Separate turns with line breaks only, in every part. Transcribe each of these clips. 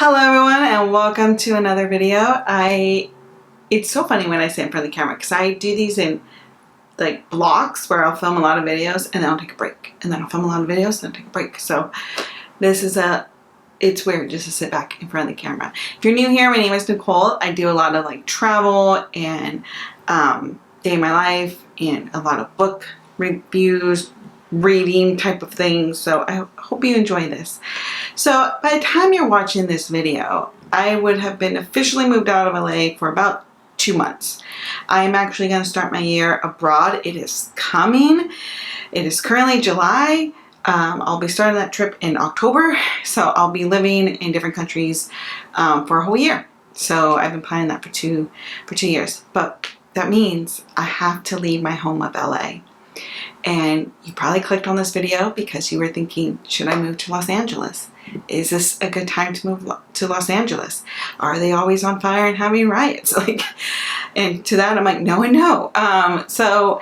Hello everyone and welcome to another video. It's so funny when I sit in front of the camera because I do these in like blocks where I'll film a lot of videos and then I'll take a break. And then I'll film a lot of videos and then take a break. So it's weird just to sit back in front of the camera. If you're new here, my name is Nicole. I do a lot of like travel and day in my life and a lot of book reviews, reading type of things. So I hope you enjoy this. So by the time you're watching this video, I would have been officially moved out of LA for about 2 months. I'm actually going to start my year abroad. It is coming. It is currently July. I'll be starting that trip in October. So I'll be living in different countries for a whole year. So I've been planning that for two years. But that means I have to leave my home of LA. And you probably clicked on this video because you were thinking, should I move to Los Angeles? Is this a good time to move to Los Angeles? Are they always on fire and having riots? And to that I'm like, no and no. So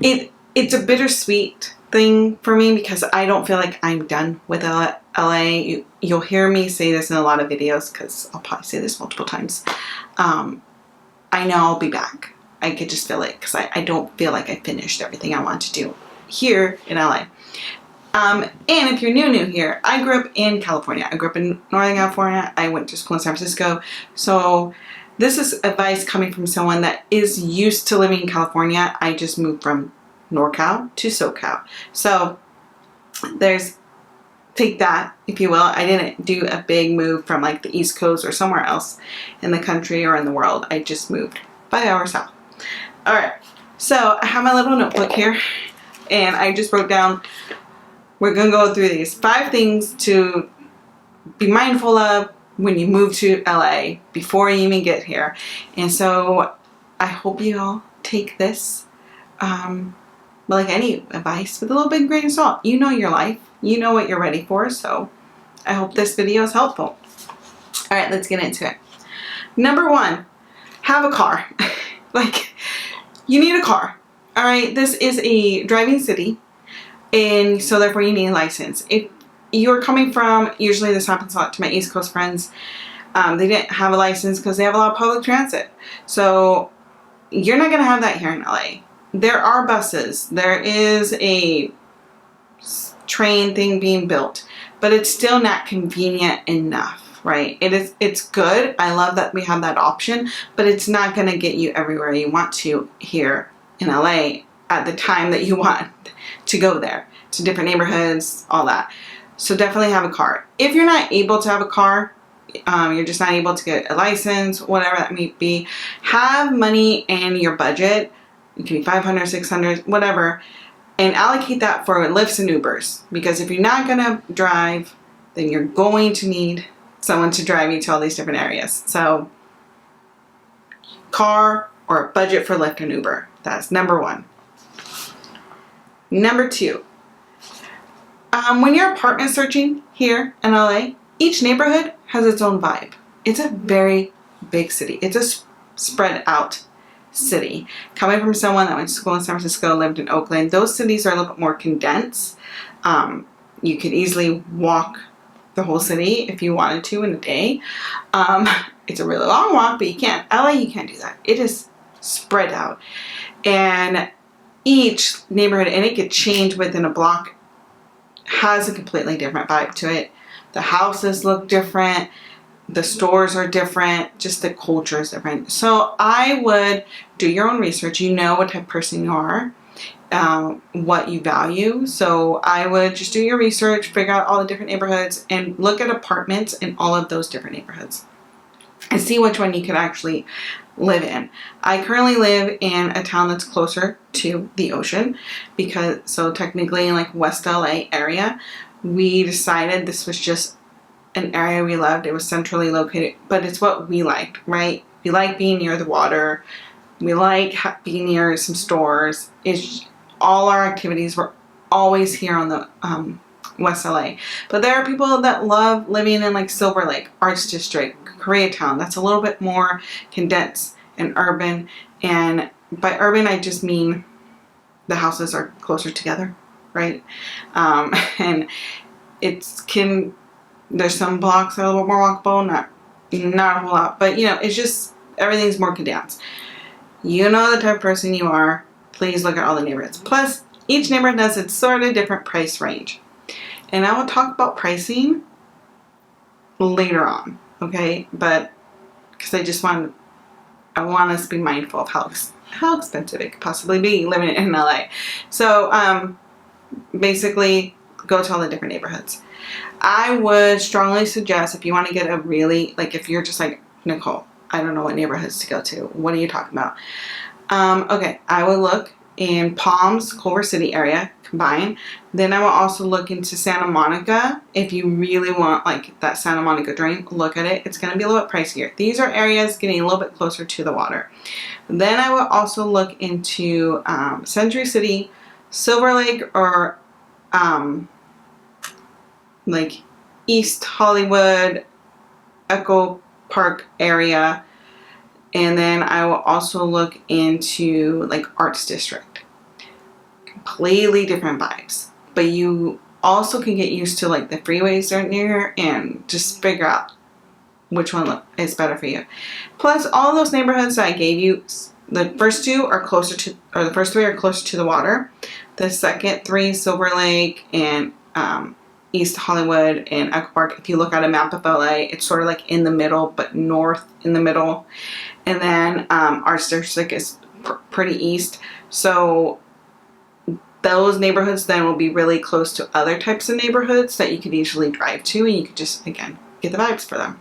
it's a bittersweet thing for me because I don't feel like I'm done with LA. You'll hear me say this in a lot of videos because I'll probably say this multiple times. I know I'll be back. I could just feel it because I don't feel like I finished everything I want to do here in LA. And if you're new here, I grew up in California. I grew up in Northern California. I went to school in San Francisco. So this is advice coming from someone that is used to living in California. I just moved from NorCal to SoCal. So take that, if you will. I didn't do a big move from like the East Coast or somewhere else in the country or in the world. I just moved 5 hours south. All right, so I have my little notebook here and I just wrote down, we're gonna go through these 5 things to be mindful of when you move to LA before you even get here. And so I hope you all take this, like any advice, with a little bit of grain of salt. You know your life, you know what you're ready for, so I hope this video is helpful. All right, let's get into it. Number 1, have a car. You need a car. All right, this is a driving city, and so therefore you need a license. If you're coming from, usually this happens a lot to my East Coast friends, they didn't have a license because they have a lot of public transit. So you're not going to have that here in LA. There are buses. There is a train thing being built, but it's still not convenient enough. Right? It's good. I love that we have that option, but it's not going to get you everywhere you want to here in LA at the time that you want to go there, to different neighborhoods, all that. So definitely have a car. If you're not able to have a car, you're just not able to get a license, whatever that may be, have money in your budget. It can be $500, $600, whatever, and allocate that for Lyfts and Ubers. Because if you're not going to drive, then you're going to need someone to drive you to all these different areas. So car or budget for Lyft and Uber. That's number 1. Number 2, when you're apartment searching here in LA, each neighborhood has its own vibe. It's a very big city. It's a spread out city. Coming from someone that went to school in San Francisco, lived in Oakland, those cities are a little bit more condensed. You could easily walk the whole city if you wanted to in a day. It's a really long walk, but you can't. LA, you can't do that. It is spread out. And each neighborhood, and it could change within a block, has a completely different vibe to it. The houses look different. The stores are different. Just the culture is different. So I would do your own research. You know what type of person you are. What you value. So I would just do your research, figure out all the different neighborhoods, and look at apartments in all of those different neighborhoods and see which one you could actually live in. I currently live in a town that's closer to the ocean so technically in like West LA area. We decided this was just an area we loved. It was centrally located, but it's what we liked, right? We like being near the water. We like being near some stores. All our activities were always here on the West LA. But there are people that love living in like Silver Lake, Arts District, Koreatown. That's a little bit more condensed and urban. And by urban, I just mean the houses are closer together, right? And it can There's some blocks that are a little more walkable, not a whole lot, but you know, it's just, everything's more condensed. You know the type of person you are. Please look at all the neighborhoods. Plus, each neighborhood has its sort of different price range. And I will talk about pricing later on, okay? But, because I want us to be mindful of how expensive it could possibly be living in LA. So, basically, go to all the different neighborhoods. I would strongly suggest, if you want to get a really, like, if you're just like, Nicole, I don't know what neighborhoods to go to. What are you talking about? Okay, I would look in Palms, Culver City area combined. Then I will also look into Santa Monica. If you really want like that Santa Monica drink, look at it. It's going to be a little bit pricier. These are areas getting a little bit closer to the water. Then I will also look into Century City, Silver Lake, or like East Hollywood, Echo Park area. And then I will also look into like Arts District. Completely different vibes. But you also can get used to like the freeways are near and just figure out which one is better for you. Plus, all those neighborhoods that I gave you, the first two are closer to, or the first three are closer to the water. The second three, Silver Lake and East Hollywood and Echo Park, if you look at a map of LA, it's sort of like in the middle, but north in the middle. And then Arts District is pretty east. So those neighborhoods then will be really close to other types of neighborhoods that you could easily drive to, and you could just, again, get the vibes for them.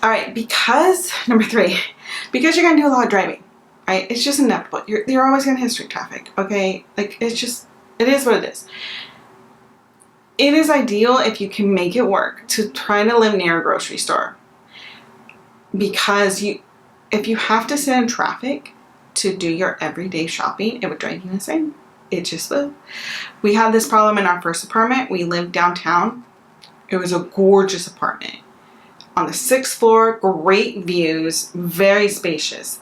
All right, because, number 3, because you're going to do a lot of driving, right? It's just inevitable. You're always going to hit street traffic, okay? Like, it is what it is. It is ideal if you can make it work to try to live near a grocery store. Because if you have to sit in traffic to do your everyday shopping, it would drive you insane. It just will. We had this problem in our first apartment. We lived downtown. It was a gorgeous apartment. On the 6th floor, great views, very spacious.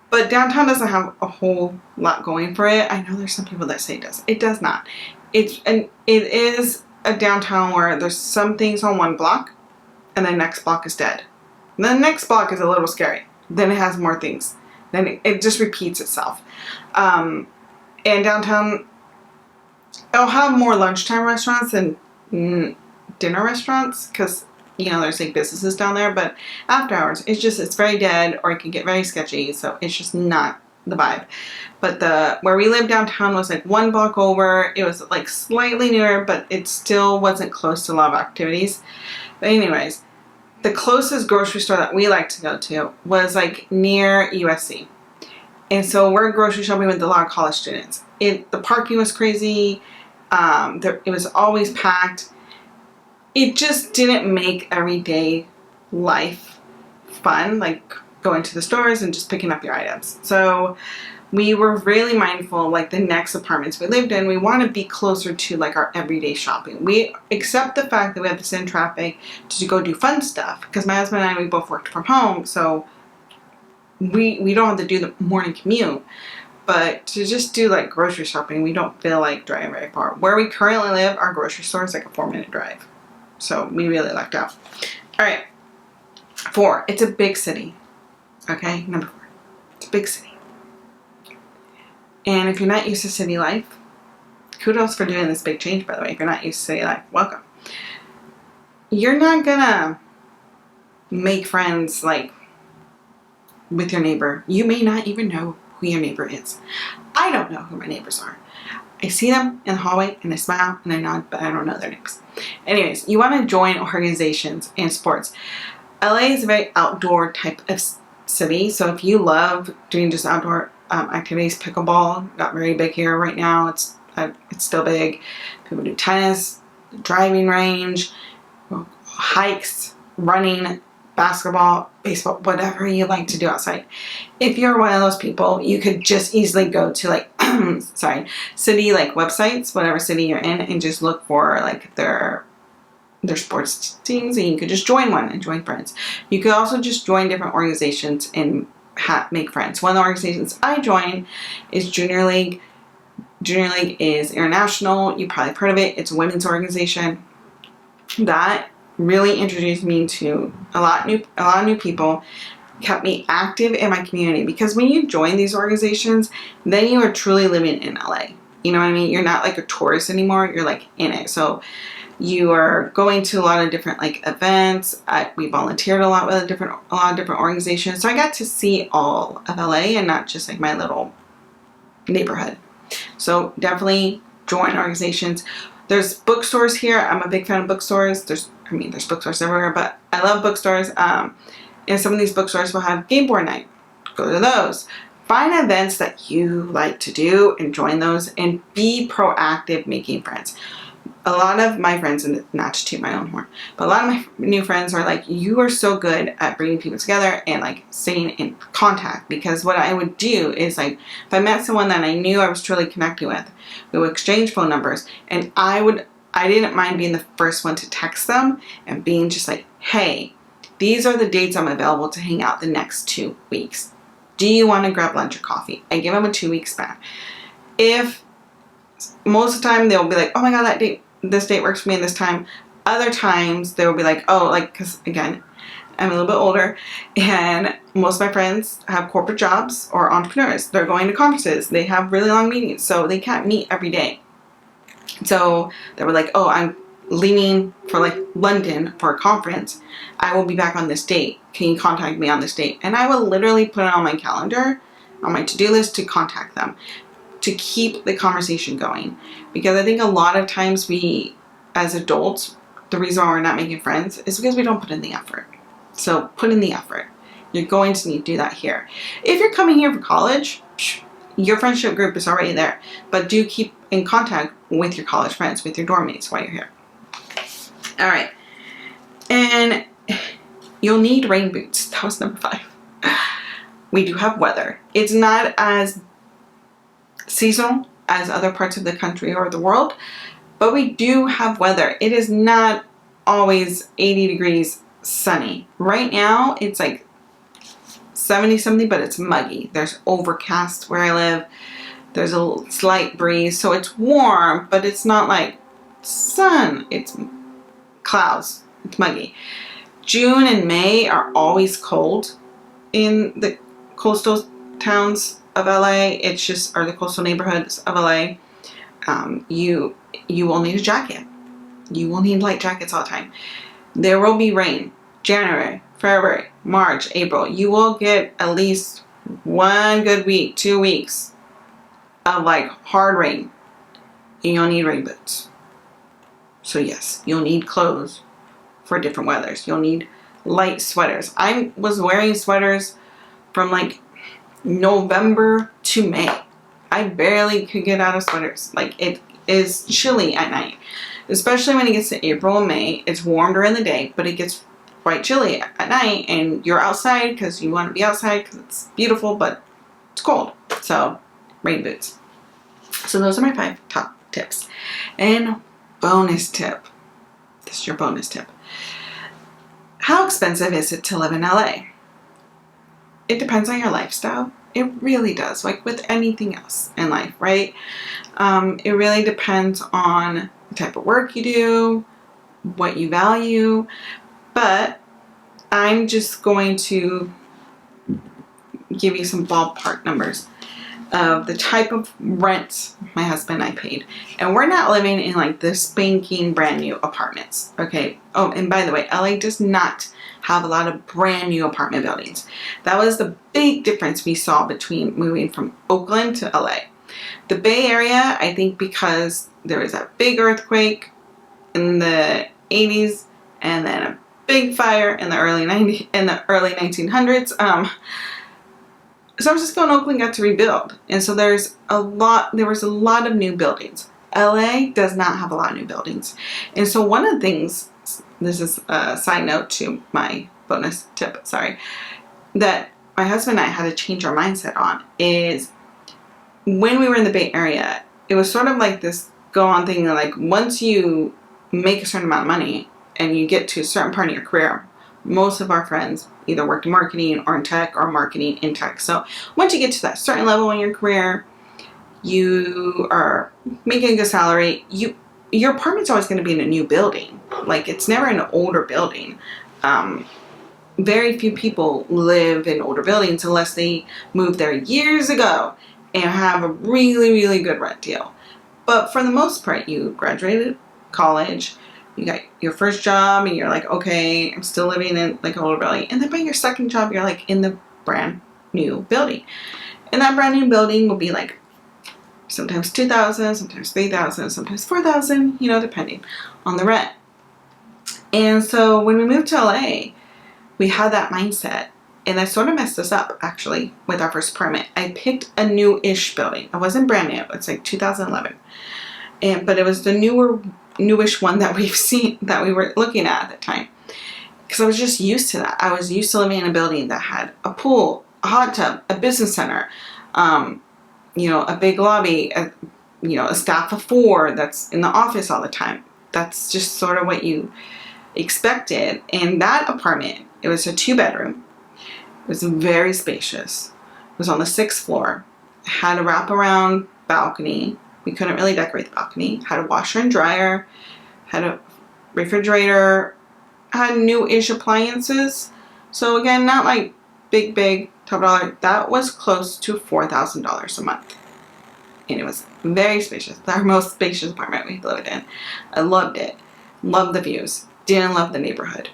But downtown doesn't have a whole lot going for it. I know there's some people that say it does. It does not. It is a downtown where there's some things on one block and the next block is dead. The next block is a little scary. Then it has more things. Then it just repeats itself. And downtown, it'll have more lunchtime restaurants than dinner restaurants because, you know, there's like businesses down there. But after hours, it's very dead, or it can get very sketchy. So it's just not the vibe. But where we lived downtown was like one block over. It was like slightly newer, but it still wasn't close to a lot of activities. But anyways, the closest grocery store that we like to go to was like near USC. And so we're grocery shopping with a lot of college students. The parking was crazy. It was always packed. It just didn't make everyday life fun, like going to the stores and just picking up your items. So we were really mindful of like the next apartments we lived in. We want to be closer to like our everyday shopping. We accept the fact that we have to sit in traffic to go do fun stuff because my husband and I, we both worked from home, so we don't have to do the morning commute. But to just do like grocery shopping, we don't feel like driving very far. Where we currently live, our grocery store is like a 4-minute drive. So we really lucked out. All right. 4, it's a big city. Okay, number 4, it's a big city. And if you're not used to city life, kudos for doing this big change, by the way. If you're not used to city life, welcome. You're not gonna make friends like with your neighbor. You may not even know who your neighbor is. I don't know who my neighbors are. I see them in the hallway and I smile and I nod, but I don't know their names. Anyways, you want to join organizations and sports. LA is a very outdoor type of city, so if you love doing just outdoor activities, pickleball got very big here right now. It's still big. People do tennis, driving range, hikes, running, basketball, baseball, whatever you like to do outside. If you're one of those people, you could just easily go to like city like websites, whatever city you're in, and just look for like their sports teams, and you could just join one and join friends. You could also just join different organizations and make friends. One of the organizations I joined is Junior League. Junior League is international. You probably have heard of it. It's a women's organization. that really introduced me to a lot of new people, kept me active in my community, because when you join these organizations, then you are truly living in LA. You know what I mean? You're not like a tourist anymore. You're like in it. So you are going to a lot of different like events. We volunteered a lot with a lot of different organizations. So I got to see all of LA and not just like my little neighborhood. So definitely join organizations. There's bookstores here. I'm a big fan of bookstores. There's bookstores everywhere, but I love bookstores. And some of these bookstores will have game board night. Go to those. Find events that you like to do and join those, and be proactive making friends. A lot of my friends, and not to toot my own horn, but a lot of my new friends are like, you are so good at bringing people together and like staying in contact. Because what I would do is, like, if I met someone that I knew I was truly connecting with, we would exchange phone numbers, and I didn't mind being the first one to text them and being just like, hey, these are the dates I'm available to hang out the next 2 weeks. Do you want to grab lunch or coffee? I give them a 2-week span. If most of the time they'll be like, oh my God, this date works for me in this time. Other times they will be like, oh, like, because again, I'm a little bit older, and most of my friends have corporate jobs or entrepreneurs. They're going to conferences. They have really long meetings, so they can't meet every day. So they were like, oh, I'm leaving for like London for a conference. I will be back on this date. Can you contact me on this date? And I will literally put it on my calendar, on my to-do list, to contact them, to keep the conversation going. Because I think a lot of times we, as adults, the reason why we're not making friends is because we don't put in the effort. So put in the effort. You're going to need to do that here. If you're coming here for college, your friendship group is already there. But do keep in contact with your college friends, with your dorm mates while you're here. All right. And you'll need rain boots. That was number 5. We do have weather. It's not as seasonal as other parts of the country or the world, but we do have weather. It is not always 80 degrees sunny. Right now, it's like 70 something, but it's muggy. There's overcast where I live. There's a slight breeze, so it's warm, but it's not like sun. It's clouds. It's muggy. June and May are always cold in the coastal towns of LA. It's just, or the coastal neighborhoods of LA. You will need a jacket. You will need light jackets all the time. There will be rain. January, February, March, April. You will get at least 1 good week, 2 weeks of like hard rain. And you'll need rain boots. So yes, you'll need clothes for different weathers. You'll need light sweaters. I was wearing sweaters from like November to May. I barely could get out of sweaters. Like, it is chilly at night. Especially when it gets to April and May. It's warm during the day, but it gets quite chilly at night. And you're outside because you want to be outside because it's beautiful, but it's cold. So, rain boots. So those are my 5 top tips. And bonus tip. This is your bonus tip. How expensive is it to live in LA? It depends on your lifestyle. It really does, like with anything else in life, right? It really depends on the type of work you do, what you value, but I'm just going to give you some ballpark numbers of the type of rent my husband and I paid. And we're not living in like the spanking brand new apartments, okay? Oh, and by the way, LA does not have a lot of brand new apartment buildings. That was the big difference we saw between moving from Oakland to LA. The Bay Area, I think because there was a big earthquake in the 80s and then a big fire in the early 1900s. San Francisco and Oakland got to rebuild, and so there was a lot of new buildings. LA does not have a lot of new buildings, and so one of the things, this is a side note to my bonus tip, sorry, that my husband and I had to change our mindset on is when we were in the Bay Area, it was sort of like this go-on thing, like once you make a certain amount of money and you get to a certain part of your career, most of our friends either worked in marketing or in tech or marketing in tech. So once you get to that certain level in your career, you are making a good salary, your apartment's always going to be in a new building. Like, it's never an older building. Very few people live in older buildings unless they moved there years ago and have a really, really good rent deal. But for the most part, you graduated college, you got your first job, and you're like, okay, I'm still living in like an older building. And then by your second job, you're like in the brand new building. And that brand new building will be like sometimes $2,000, sometimes $3,000, sometimes $4,000, you know, depending on the rent. And so when we moved to LA, we had that mindset, and that sort of messed us up actually with our first apartment. I picked a new-ish building. It wasn't brand new. It's like 2011, but it was the newish one that we were looking at the time, because I was just used to that. I was used to living in a building that had a pool, a hot tub, a business center, you know, a big lobby, you know, a staff of 4 that's in the office all the time. That's just sort of what you expected. And that apartment, it was a 2-bedroom. It was very spacious. It was on the 6th floor. It had a wraparound balcony. We couldn't really decorate the balcony. Had a washer and dryer. Had a refrigerator. Had new-ish appliances. So again, not like big top dollar. That was close to $4,000 a month. And it was very spacious. Our most spacious apartment we lived in. I loved it. Loved the views. Didn't love the neighborhood.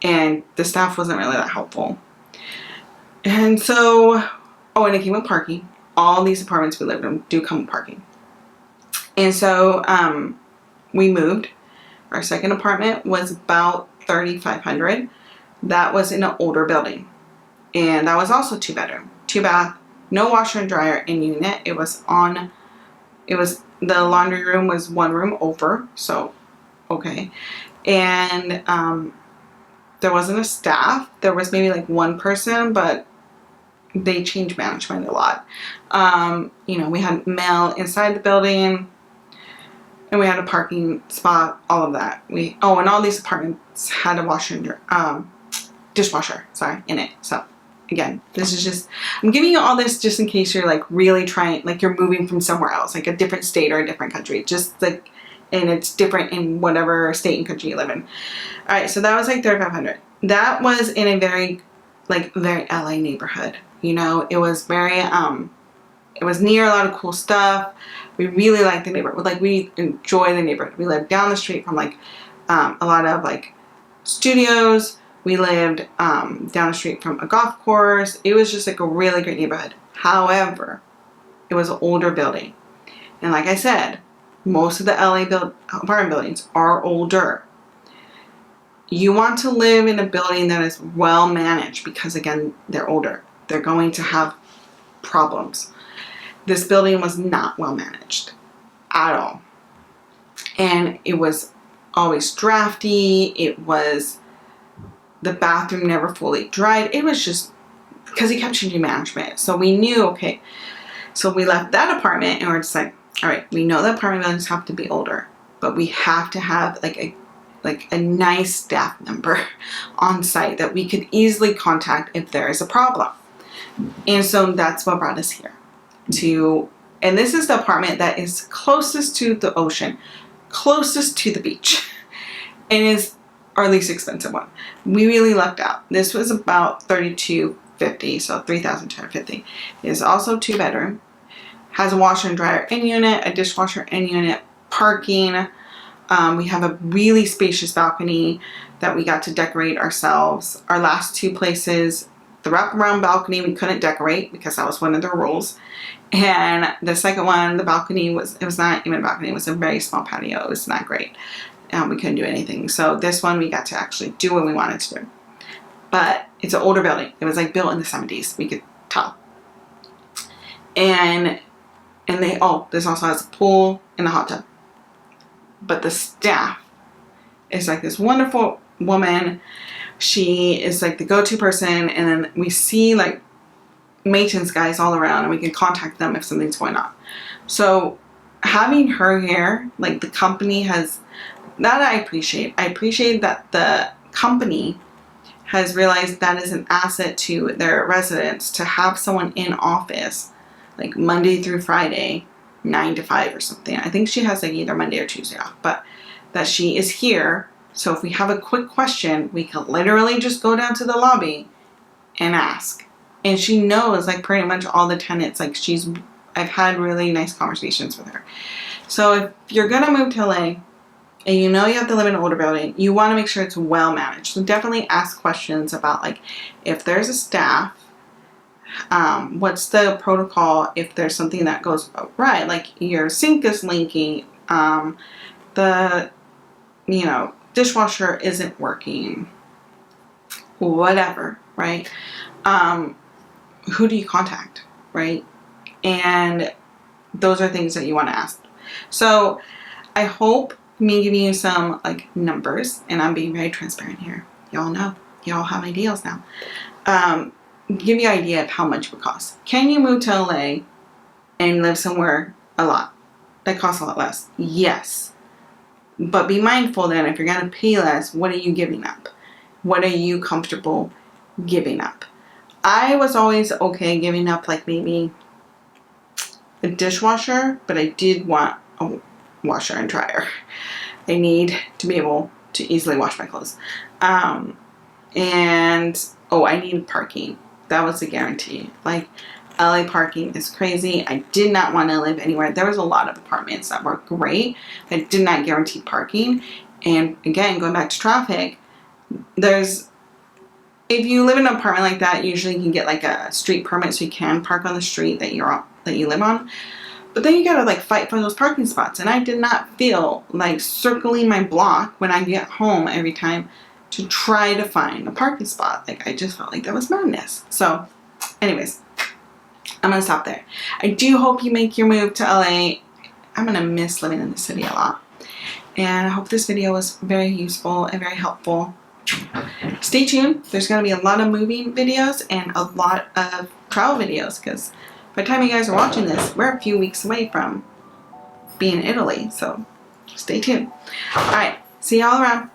And the staff wasn't really that helpful. And so, oh, and it came with parking. All these apartments we lived in do come with parking. And so we moved. Our second apartment was about $3,500. That was in an older building. And that was also 2-bedroom, 2-bath, no washer and dryer in unit. It was the laundry room was 1 room over, so okay. And there wasn't a staff. There was maybe like 1 person, but they changed management a lot. You know, we had mail inside the building, and we had a parking spot, all of that. And all these apartments had a washer and dishwasher, in it. So again, this is just, I'm giving you all this just in case you're like really trying, like you're moving from somewhere else, like a different state or a different country, just like, and it's different in whatever state and country you live in. All right, so that was like $3,500. That was in a very LA neighborhood. You know, it was very, it was near a lot of cool stuff. We really liked the neighborhood. Like, we enjoy the neighborhood. We lived down the street from like a lot of like studios. We lived down the street from a golf course. It was just like a really great neighborhood. However, it was an older building. And like I said, most of the LA apartment buildings are older. You want to live in a building that is well managed because, again, they're older. They're going to have problems. This building was not well managed at all. And it was always drafty. The bathroom never fully dried. It was just because he kept changing management. So we knew, okay. So we left that apartment and we're just like, all right, we know the apartment buildings have to be older, but we have to have like a nice staff member on site that we could easily contact if there is a problem. And so that's what brought us here and this is the apartment that is closest to the ocean, closest to the beach, and is our least expensive one. We really lucked out. This was about $3,250, so $3,250. It is also 2-bedroom, has a washer and dryer in unit, a dishwasher in unit, parking. We have a really spacious balcony that we got to decorate ourselves. Our last 2 places, the wraparound balcony we couldn't decorate because that was one of their rules. And the second one, the balcony it was not even a balcony, it was a very small patio. It was not great. We couldn't do anything. So this one we got to actually do what we wanted to do. But it's an older building. It was like built in the 70s. We could tell. And this also has a pool and a hot tub. But the staff is like this wonderful woman. She is like the go-to person. And then we see like maintenance guys all around and we can contact them if something's going on. So having her here, like the company has, that I appreciate. I appreciate that the company has realized that is an asset to their residents to have someone in office like Monday through Friday 9 to 5 or something. I think she has like either Monday or Tuesday off, but that she is here. So if we have a quick question, we can literally just go down to the lobby and ask. And she knows like pretty much all the tenants. Like I've had really nice conversations with her. So if you're gonna move to LA and you know you have to live in an older building, you want to make sure it's well managed. So definitely ask questions about like if there's a staff, what's the protocol if there's something that goes right, like your sink is leaking, the dishwasher isn't working, whatever, right? Who do you contact, right? And those are things that you want to ask. So I hope me giving you some like numbers, and I'm being very transparent here. Y'all know, y'all have ideas now. Give you an idea of how much it would cost. Can you move to LA and live somewhere a lot that costs a lot less? Yes. But be mindful then, if you're going to pay less, what are you giving up? What are you comfortable giving up? I was always okay giving up like maybe a dishwasher, but I did want a washer and dryer. I need to be able to easily wash my clothes. I needed parking. That was a guarantee. Like, LA parking is crazy. I did not want to live anywhere. There was a lot of apartments that were great that did not guarantee parking. And again, going back to traffic, if you live in an apartment like that, usually you can get like a street permit so you can park on the street that you live on. But then you gotta like fight for those parking spots. And I did not feel like circling my block when I get home every time to try to find a parking spot. Like, I just felt like that was madness. So anyways, I'm gonna stop there. I do hope you make your move to LA. I'm gonna miss living in the city a lot. And I hope this video was very useful and very helpful. Stay tuned. There's gonna be a lot of moving videos and a lot of travel videos, because by the time you guys are watching this, we're a few weeks away from being in Italy. So stay tuned. Alright, see y'all around.